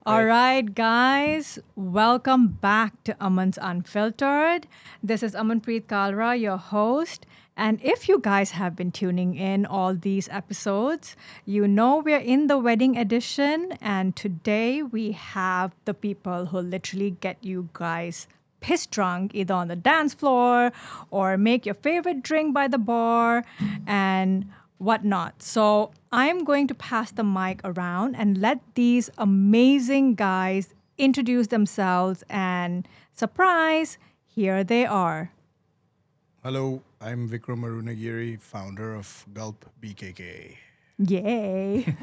All right, guys, welcome back to Aman's Unfiltered. This is Amanpreet Kalra, your host. And if you guys have been tuning in all these episodes, you know we're in the wedding edition. And today we have the people who literally get you guys piss drunk either on the dance floor or make your favorite drink by the bar and whatnot. So I'm going to pass the mic around and let these amazing guys introduce themselves. And surprise, here they are. Hello, I'm Vikram Arunagiri, founder of Gulp BKK. Yay.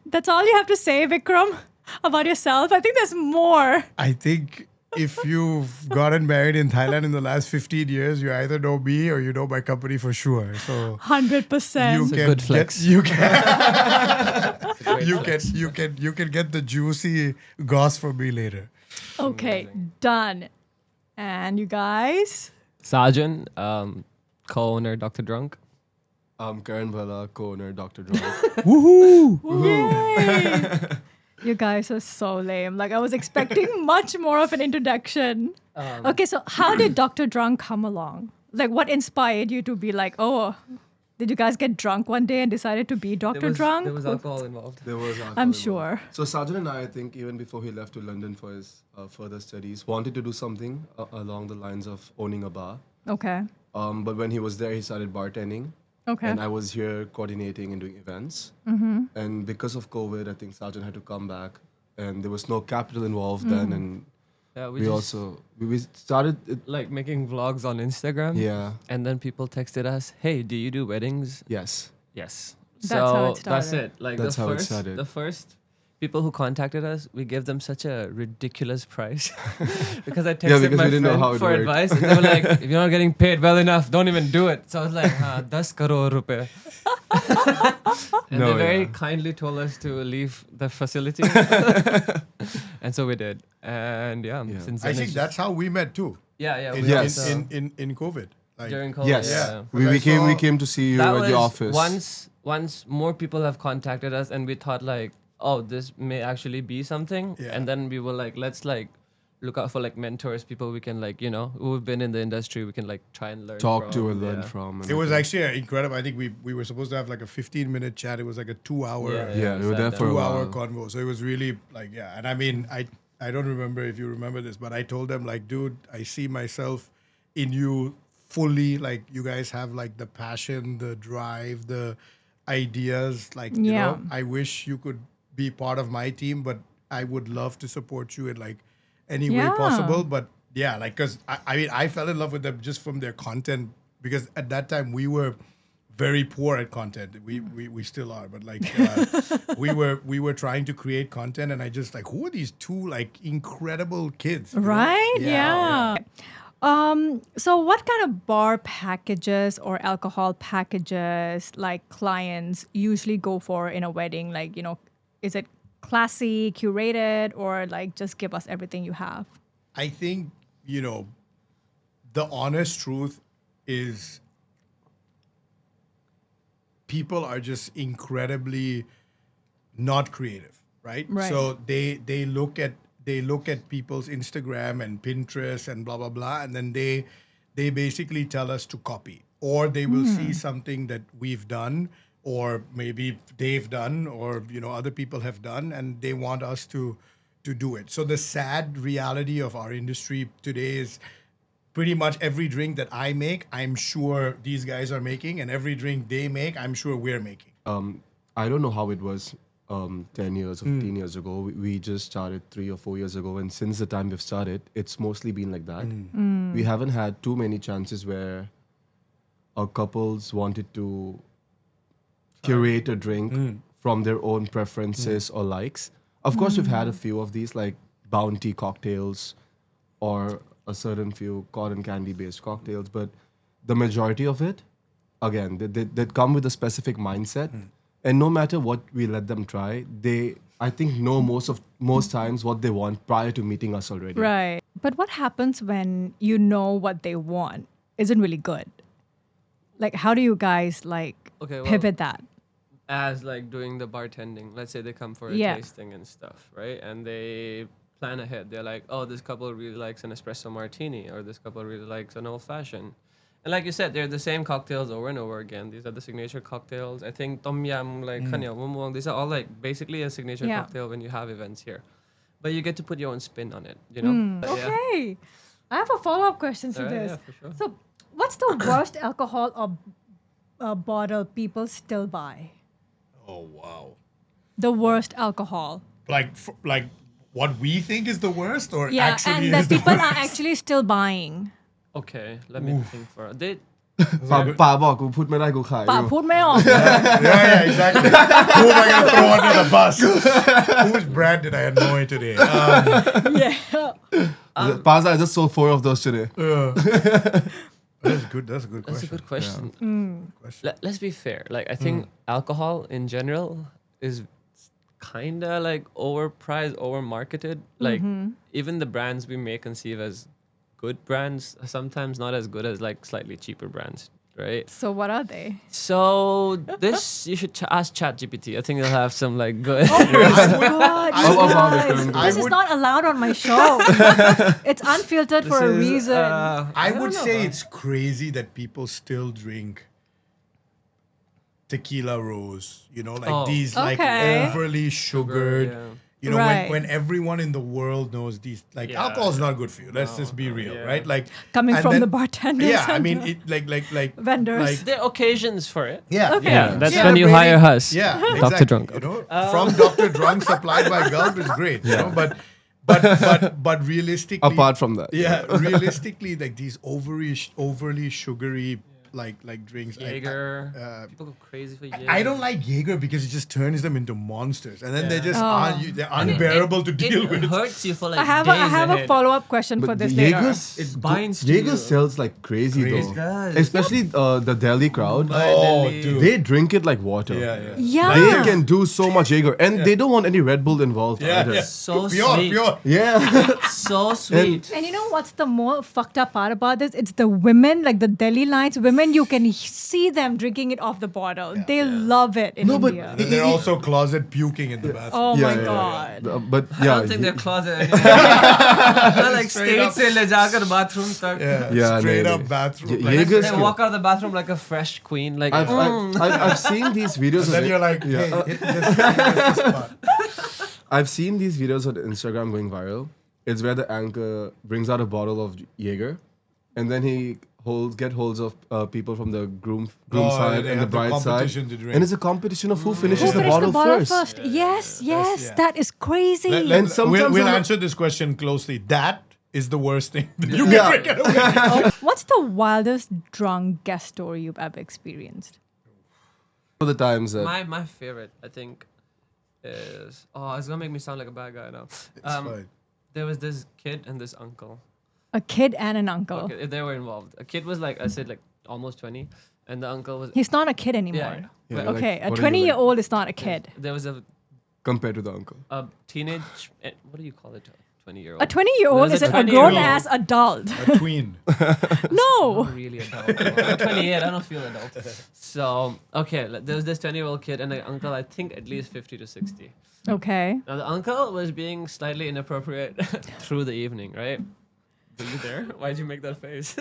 That's all you have to say, Vikram, about yourself. I think there's more. I think if you've gotten married in Thailand in the last 15 years, you either know me or you know my company for sure. So 100%. you It's a can good get flex. you can Great you can flex. you can get the juicy goss from me later. Okay, done. And you guys? Sajan, co-owner Dr. Drunk. I'm Karan Bhala, co-owner, Dr. Drunk. Woohoo! Yay! You guys are so lame. Like, I was expecting much more of an introduction. Okay, so how did Dr. Drunk come along? Like, what inspired you to be like, oh, did you guys get drunk one day and decided to be Dr. Drunk? There was alcohol involved. There was alcohol I'm involved. sure. So Sajan and I think even before he left to London for his further studies, wanted to do something along the lines of owning a bar. Okay. But when he was there, he started bartending. Okay. And I was here coordinating and doing events. And because of COVID, I think Sajan had to come back. And there was no capital involved then. And Yeah, we also, we started, it, like making vlogs on Instagram. yeah, And then people texted us, "Hey, do you do weddings?" yes. Yes. That's how it That's started. it. Like That's the how it first, started. the first people who contacted us, we gave them such a ridiculous price because I texted Yeah, because my we didn't know friend how it for worked. advice, and they were like, "If you're not getting paid well enough, don't even do it." So I was like, 10 crore rupees. And No, they very yeah. kindly told us to leave the facility. And so we did. And yeah, Yeah. since I then think it's that's how we met too. yeah, In, we Yes. also, in COVID. Like, during COVID. Yes. Yeah. We, I we came we saw- came to see you That at was the office. once more people have contacted us and we thought like, oh, this may actually be something. Yeah. And then we were like, let's like look out for like mentors, people we can like, who've been in the industry, we can like try and learn talk from. to and learn Yeah. from. and It was everything. actually incredible. I think we were supposed to have like a 15-minute chat. It was like a 2 hour Yeah, we were sat there down. for a 2 hour while. convo. So it was really like, yeah. And I mean, I don't remember if you remember this, but I told them like, dude, I see myself in you fully. Like, you guys have like the passion, the drive, the ideas. Like, you Yeah. know, I wish you could be part of my team, but I would love to support you in like any way Yeah. possible. But yeah, like, cause I mean, I fell in love with them just from their content, because at that time we were very poor at content. We still are, but like we were trying to create content, and I just like, who are these two like incredible kids? you know? Right? Yeah. Yeah. So what kind of bar packages or alcohol packages like clients usually go for in a wedding? Like, is it classy, curated, or like just give us everything you have? I think, the honest truth is people are just incredibly not creative, right? Right. So they look at people's Instagram and Pinterest and blah blah blah, and then they basically tell us to copy, or they will see something that we've done, or maybe they've done, or other people have done, and they want us to do it. So the sad reality of our industry today is pretty much every drink that I make, I'm sure these guys are making, and every drink they make, I'm sure we're making. I don't know how it was 10 years or 15 years ago. We just started 3 or 4 years ago. And since the time we've started, it's mostly been like that. We haven't had too many chances where our couples wanted to curate a drink from their own preferences or likes. Of course, we've had a few of these, like bounty cocktails or a certain few cotton candy based cocktails. But the majority of it, again, they come with a specific mindset, and no matter what we let them try, they, I think, know most times what they want prior to meeting us already. Right. But what happens when you know what they want isn't really good? Like, how do you guys like Okay, well, pivot that? as like doing the bartending. Let's say they come for a Yeah. tasting and stuff, right? And they plan ahead. They're like, oh, this couple really likes an espresso martini, or this couple really likes an old fashioned. And like you said, they're the same cocktails over and over again. These are the signature cocktails. I think tom yum, like kanya, mumwang, these are all like basically a signature Yeah. cocktail when you have events here. But you get to put your own spin on it, you know? But yeah. Okay. I have a follow-up question to Alright, this. yeah, for sure. So, what's the worst alcohol or bottle people still buy? Oh wow. The worst alcohol. Like what we think is the worst, or Yeah, actually and is that the people worst? are actually still buying. Okay, let me think for they ป่าบอกกูพูดไม่ได้กูขาย ป่า อยู่ พูดไม่ออก Yeah, exactly. Who am I gonna throw under the bus? Whose brand did I annoy today? Yeah. Paza, I just sold 4 of those today. That's good. That's a good That's a question. good question. Question. Let's be fair. Like I think alcohol in general is kind of like overpriced, overmarketed. Like even the brands we may conceive as good brands are sometimes not as good as like slightly cheaper brands, right? So what are they? So this you should ask ChatGPT. I think they'll have some like good. Oh my god, you Oh, wow, guys. return. This is not allowed on my show. It's unfiltered for a reason. I would say it's crazy that people still drink tequila rose. You know, like Oh. these like Okay. overly sugared. yeah. You know, Right. when everyone in the world knows these, like Yeah. alcohol is not good for you. Let's just be real, yeah. right? Like Coming and from then- the bartenders Yeah, I and mean, the it like vendors. Like, There are occasions for it. yeah, Okay. Yeah, that's Yeah, when you celebrating- hire us. Yeah, Dr. exactly. Drunk. You know, from Dr. Drunk supplied by Gulp is great. You know, but realistically, Apart from that. yeah, realistically, like these overly sugary like drinks. Jaeger. People go crazy for Jaeger. I don't like Jaeger because it just turns them into monsters, and then they're just Oh. they're unbearable to deal it with. hurts you for like I have days I have a ahead. follow-up question for But this Jaeger, later. It binds to Jaeger you. sells like crazy, Crazy. though. does. Especially the Delhi crowd. Oh, Delhi. dude. They drink it like water. Yeah. Yeah. They can do so much Jaeger, and they don't want any Red Bull involved either. Yeah. So pure, sweet. pure. Yeah. So sweet. And you know what's the more fucked up part about this? It's the women, like the Delhi lines. Women, you can see them drinking it off the bottle. They love it in No, but India. And then they're also closet puking in the bathroom. Oh Yeah, my yeah, god. yeah. But I yeah, don't think he- they're closet anymore. like Straight up. state se le jaakar bathroom tak. Yeah, straight no, up no. bathroom. Ye- like, Jaeger's They good. walk out of the bathroom like a fresh queen. Like I've seen these videos. and then of you're it. like, hey, hit this spot. I've seen these videos on Instagram going viral. It's where the anchor brings out a bottle of Jaeger, and then he get holds of people from the groom Oh, side they and the have the bride side, competition to drink. and it's a competition of who finishes Who the finished bottle first. Yes, yeah. that is crazy. And sometimes we'll I'm- answer this question closely. That is the worst thing that you Yeah. can drink at a wedding. What's the wildest drunk guest story you've ever experienced? For the times that my favorite, I think, is it's gonna make me sound like a bad guy now. fine. There was this kid and this uncle. A kid and an uncle. Okay, they were involved. A kid was like I said, like almost 20, and the uncle was He's not a kid anymore. yeah. Yeah, But like, Okay, a what are you, 20-year-old is not a kid. there was compared to the uncle. a teenage. What do you call it? 20-year-old. A 20-year-old There's is a a 20-year-old. grown-ass adult. A tween. No. Not really adult. I'm 28. I don't feel adult. So okay, there was this 20-year-old kid and an uncle. I think at least 50 to 60. Okay. Now the uncle was being slightly inappropriate through the evening, right? Were you there? Why'd you make that face?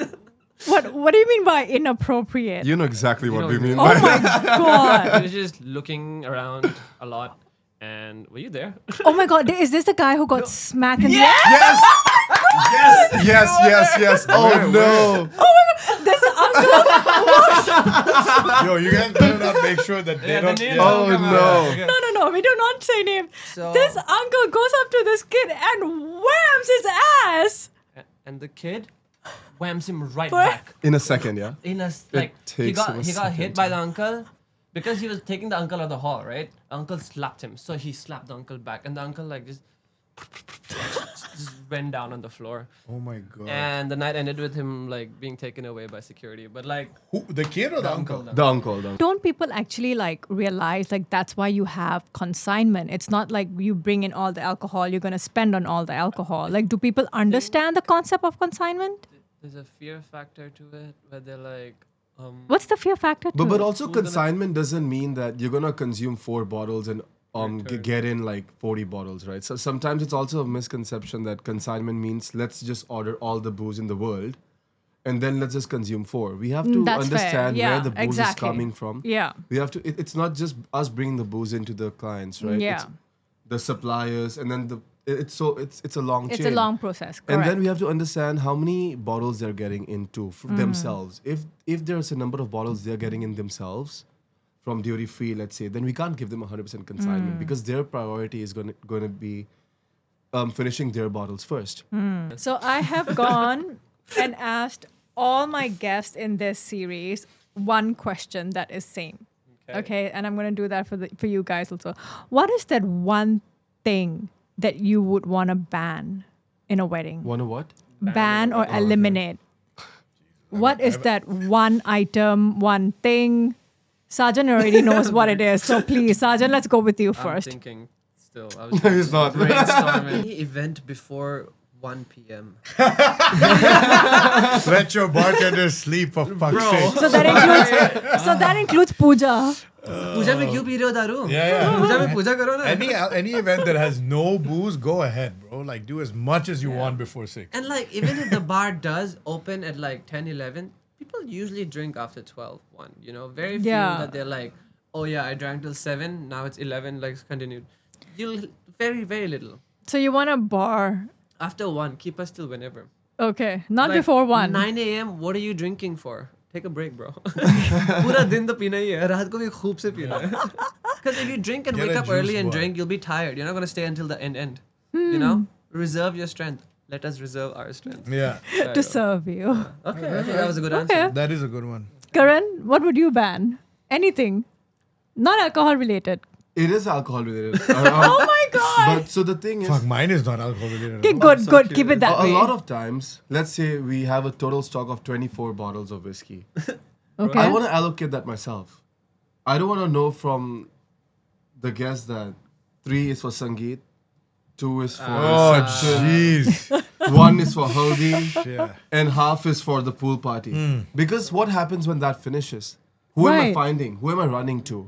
What do you mean by inappropriate? You know exactly what know we mean Oh by my he god. was just looking around a lot. And were you there? Oh my god, is this the guy who got smacked in the Yes! Yes! Oh no! This uncle. Yo, you guys better not make sure that they Yeah, the don't. name yeah. Oh don't come no. out. Okay. No, we do not say names. So- This uncle goes up to this kid and whams his ass. And the kid whams him right What? back. In a second, yeah. In a like he takes him a got hit second by the uncle because he was taking the uncle out of the hall, right? Uncle slapped him, so he slapped the uncle back, and the uncle like just went down on the floor. Oh my god. And the night ended with him like being taken away by security. But like Who, the kid or the uncle? The uncle. Don't people actually like realize like that's why you have consignment? It's not like you bring in all the alcohol, you're gonna spend on all the alcohol. Like, do people understand the concept of consignment? there's a fear factor to it where they're like, What's the fear factor to But it? also consignment doesn't mean that you're gonna consume 4 bottles and get in like 40 bottles, right? So sometimes it's also a misconception that consignment means let's just order all the booze in the world and then let's just consume 4. We have to That's fair. understand Yeah, where the booze exactly. is coming from. Yeah. We have to. It's not just us bringing the booze into the clients, right? Yeah. It's the suppliers, and then it's a long chain. It's a long process. Correct. And then we have to understand how many bottles they're getting into themselves. If there's a number of bottles they're getting in themselves from duty free, let's say, then we can't give them 100% consignment because their priority is going to be finishing their bottles first. So I have gone and asked all my guests in this series one question that is same. Okay, and I'm going to do that for you guys also. What is that one thing that you would want to ban in a wedding? Wanna what? Ban or eliminate? What is that one item, one thing? Sajan already knows what it is. So please, Sajan, let's go with you I'm first. thinking still. I was He's not. brainstorming. Any event before 1 p.m. Let your bartender sleep for fuck's sake. So that includes puja. पूजा में क्यों P रहे हो दारू? Yeah. पूजा में पूजा करो ना. Any event that has no booze, go ahead, bro. Like, do as much as you want before 6. And like even if the bar does open at like 10, 11, people usually drink after 12, 1. You know, very few Yeah. that they're like, oh yeah, I drank till 7, now it's 11, like continued. You'll very, very little. So you want a bar. After 1, keep us till whenever. Okay, not Like, before 1. 9 a.m. What are you drinking for? Take a break, bro. पूरा दिन तो पीना ही है. रात को भी खूब से पीना है. Because if you drink and Get wake a up juice early and bar. drink, you'll be tired. You're not going to stay until the end. You know? Reserve your strength. Let us reserve our strength. Yeah. to serve you. Okay, I think that was a good Okay. answer. That is a good one. Karan, what would you ban? Anything. Not alcohol related. It is alcohol related. Oh my god. But so the thing is, Fuck, mine is not alcohol related. Okay, at all. good. Keep it that a way. lot of times, let's say we have a total stock of 24 bottles of whiskey. Okay. I want to allocate that myself. I don't want to know from the guest that 3 is for Sangeet, 2 is for Oh, reception, jeez. 1 is for haldi, Yeah. and half is for the pool party. Because what happens when that finishes? Who am I Right. finding? Who am I running to?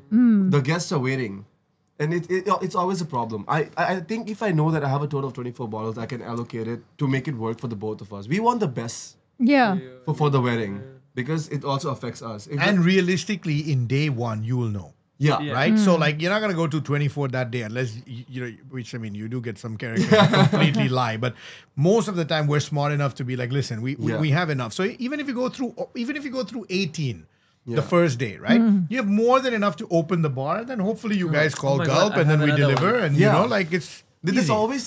The guests are waiting. And it's always a problem. I think if I know that I have a total of 24 bottles, I can allocate it to make it work for the both of us. We want the best Yeah. for the wedding because it also affects us. If And realistically, in day 1, you will know. yeah. Right? So, like, you're not going to go to 24 that day unless, you know, which, I mean, you do get some characters that completely lie. But most of the time, we're smart enough to be like, listen, we have enough. So even if you go through 18, the first day, right? You have more than enough to open the bar. And then hopefully you guys call my God, Gulp I and then have we another deliver. one. And, Yeah. you know, like, it's There's easy. always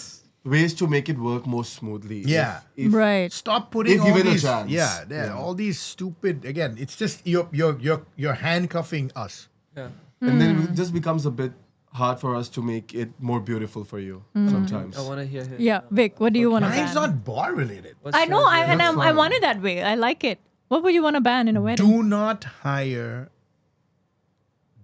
ways to make it work more smoothly. Yeah. Right. Stop putting If all given a these, chance. yeah, all these stupid. Again, it's just you're handcuffing us. Yeah. And then it just becomes a bit hard for us to make it more beautiful for you sometimes. I want to hear him. Yeah. Vic, what do you want to Mine's ban? not bar related. I know, I want it that way. I like it. What would you want to ban in a wedding? Do not hire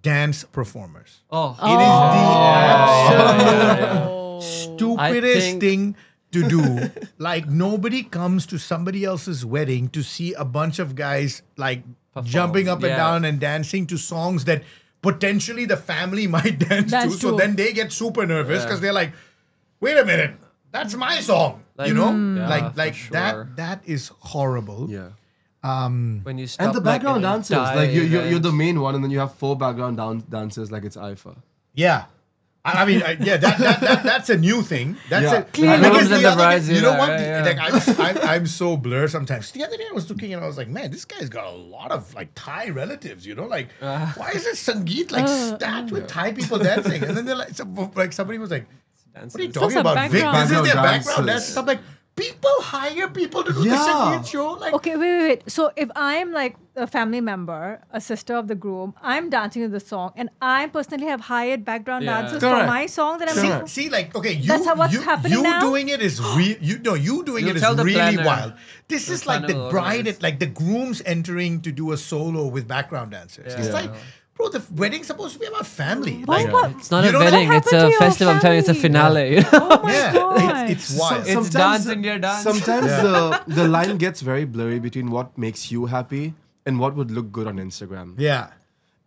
dance performers. Oh. It is the absolute Oh. stupidest think- thing to do. Like, nobody comes to somebody else's wedding to see a bunch of guys like jumping up and yeah. down and dancing to songs that potentially the family might dance That's to. So true. then they get super nervous because they're like, wait a minute, that's my song. Like, you know? yeah, like for that sure. that is horrible. Yeah. When you stop And the background like, dancers, like you're the main one, and then you have 4 background dancers, like it's IFA. Yeah. I mean, that's a new thing. That's Yeah. a Clearly. I guess Grooms and the the other brides, thing- you know yeah, what? yeah. Like I'm so blurred sometimes. The other day I was looking and I was like, man, this guy's got a lot of like Thai relatives. You know, like why is this Sangeet like stacked with Thai people dancing? And then they're like, somebody was like, what are you Dancers. talking Just a about, Vic? background. This is their Background background dancers. dance. I'm like, people hire people to do the Yeah. Sangeet show. Like, Okay, wait. So if I'm like a family member, a sister of the groom, I'm dancing to the song, and I personally have hired background Yeah. dancers for Correct. my song that I'm Correct. singing. see, like, okay, That's what's happening you now? doing it is you doing You it is tell the really planner. wild. This The is like planner the will bride, organize. like the groom's entering to do a solo with background dancers. It's Yeah. like, bro, the wedding's supposed to be about family. What? Like, What? It's not You a don't know wedding, what it's happened a to your festival. I'm telling you, it's a family? finale. Oh my yeah, god! it's wild. It's dance, India dance. Sometimes the line gets very blurry between what makes you happy and what would look good on Instagram. Yeah.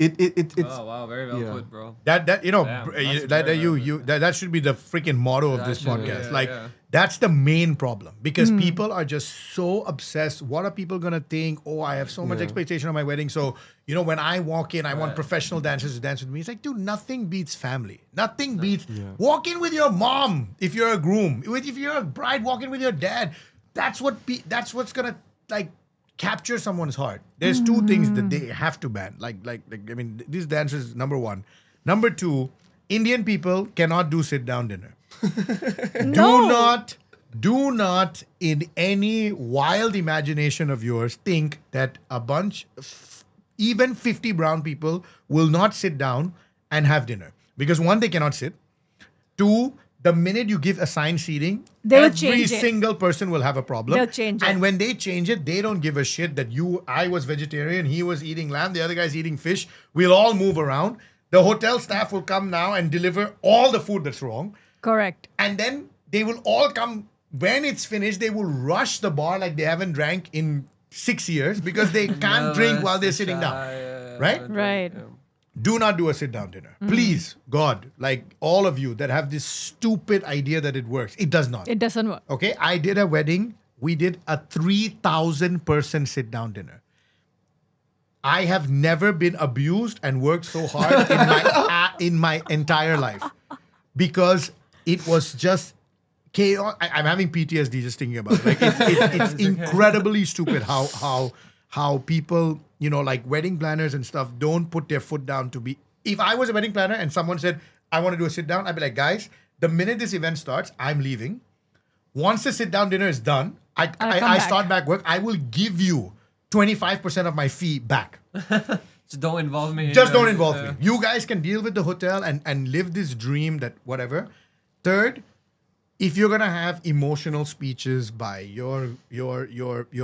It's Oh wow, very well yeah. put, bro. That you know Damn, br- that's you, that, very that you well you that should be the freaking motto of That this should be, podcast. yeah, Like yeah. that's the main problem because people are just so obsessed. What are people gonna think? Oh, I have so much Yeah. expectation on my wedding. So when I walk in, I want Right. professional dancers to dance with me. It's like, dude, nothing beats family. Nothing beats walk in with your mom if you're a groom. If you're a bride, walk in with your dad. That's what's gonna like capture someone's heart. There's two things that they have to ban. Like I mean, these dances. Number one, number two. Indian people cannot do sit down dinner. No. Do not in any wild imagination of yours think that a bunch, even 50 brown people will not sit down and have dinner. Because one, they cannot sit. Two, the minute you give assigned seating, They will every change it. single person will have a problem. They'll change it. And when they change it, they don't give a shit that I was vegetarian, he was eating lamb, the other guy's eating fish. We'll all move around. The hotel staff will come now and deliver all the food that's wrong. Correct. And then they will all come. When it's finished, they will rush the bar like they haven't drank in 6 years because they can't drink while they're sitting down. Right? Right. Do not do a sit down dinner. Please, God, like all of you that have this stupid idea that it works. It does not. It doesn't work. Okay, I did a wedding. We did a 3,000 person sit down dinner. I have never been abused and worked so hard in my entire life because it was just chaos. I'm having PTSD just thinking about it. Like it's incredibly stupid how people, like wedding planners and stuff don't put their foot down to be. If I was a wedding planner and someone said, I want to do a sit down, I'd be like, guys, the minute this event starts, I'm leaving. Once the sit down dinner is done, I start back work. I will give you 25% of my fee back. Just don't involve me. Just don't involve me. You guys can deal with the hotel and live this dream that whatever. Third, if you're gonna have emotional speeches by your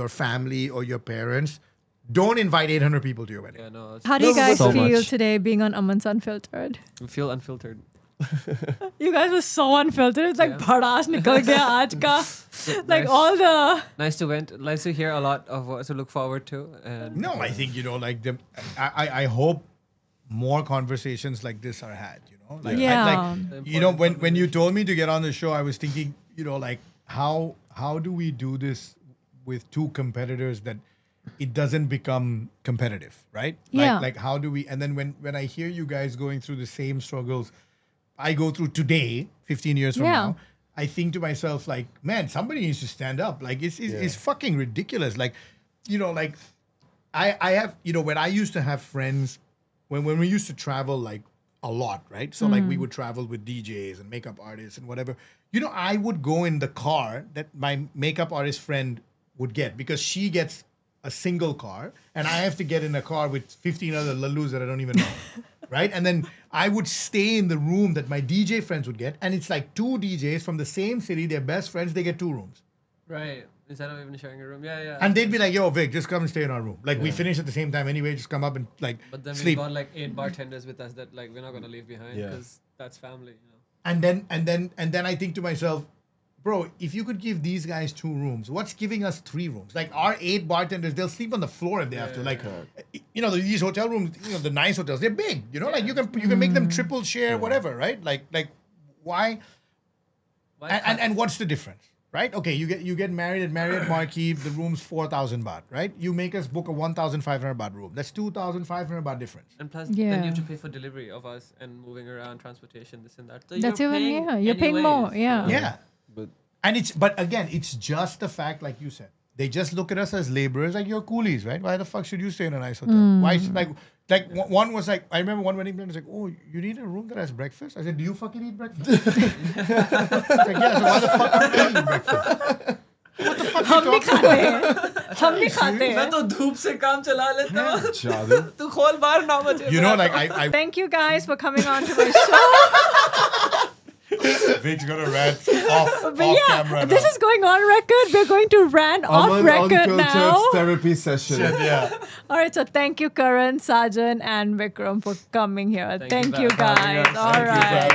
family or your parents, don't invite 800 people to your wedding. Yeah, no. How do you guys so feel much. today being on Aman's Unfiltered? We feel unfiltered. You guys were so unfiltered. It's like Yeah. badass nikal gaya aaj ka. Like Nice. all the Nice to vent. Nice to hear a lot of what to look forward to. And No, I think I hope more conversations like this are had. Like, Yeah. When you told me to get on the show, I was thinking, like how do we do this with two competitors that it doesn't become competitive, right? Yeah. Like how do we? And then when I hear you guys going through the same struggles I go through today, 15 years from Yeah. now, I think to myself, like, man, somebody needs to stand up. Like, it's fucking ridiculous. Like, like I have, when I used to have friends, when we used to travel, like, a lot, right? So, like, we would travel with DJs and makeup artists and whatever. I would go in the car that my makeup artist friend would get because she gets a single car and I have to get in a car with 15 other lalus that I don't even know. Right? And then I would stay in the room that my DJ friends would get. And it's like two DJs from the same city, they're best friends, they get two rooms. right. Instead of even sharing a room. Yeah, yeah. And they'd be like, yo, Vic, just come and stay in our room. Like, we finish at the same time anyway, just come up and, like, But then we've sleep. got like 8 bartenders with us that like we're not gonna leave behind Yeah. because that's family. And then I think to myself, bro, if you could give these guys 2 rooms, what's giving us 3 rooms? Like, our 8 bartenders, they'll sleep on the floor if they have to. Like, these hotel rooms, the nice hotels, they're big. Like, you can make them triple share, whatever, right? Like why? And what's the difference, right? Okay, you get married at Marriott Marquis, the room's 4,000 baht, right? You make us book a 1,500 baht room. That's 2,500 baht difference. And plus, then you Yeah. have to pay for delivery of us and moving around, transportation, this and that. So That's you're even- paying yeah, you're paying more, anyways, yeah. Yeah. But But again, it's just the fact, like you said, they just look at us as laborers, like you're coolies, right? Why the fuck should you stay in a nice hotel? Why should, one was like, I remember one wedding planner was like, oh, you need a room that has breakfast? I said, do you fucking eat breakfast? Like, yeah, so why the fuck are you eating breakfast? What the fuck हम you भी talking खाते about? हैं हम भी खाते मैं हैं तो धूप से काम चला लेता हूँ Jadu. तू खोल बाहर 9 बजे Like, I Thank you guys for coming on to my show. Vic's gonna rant off But yeah, camera this now. is going on record. We're going to rant off Aman record Unfiltered now. therapy session. Yeah. All right, so thank you, Karan, Sajan, and Vikram for coming here. Thank you Thank for you, having guys. us. All Thank you for right.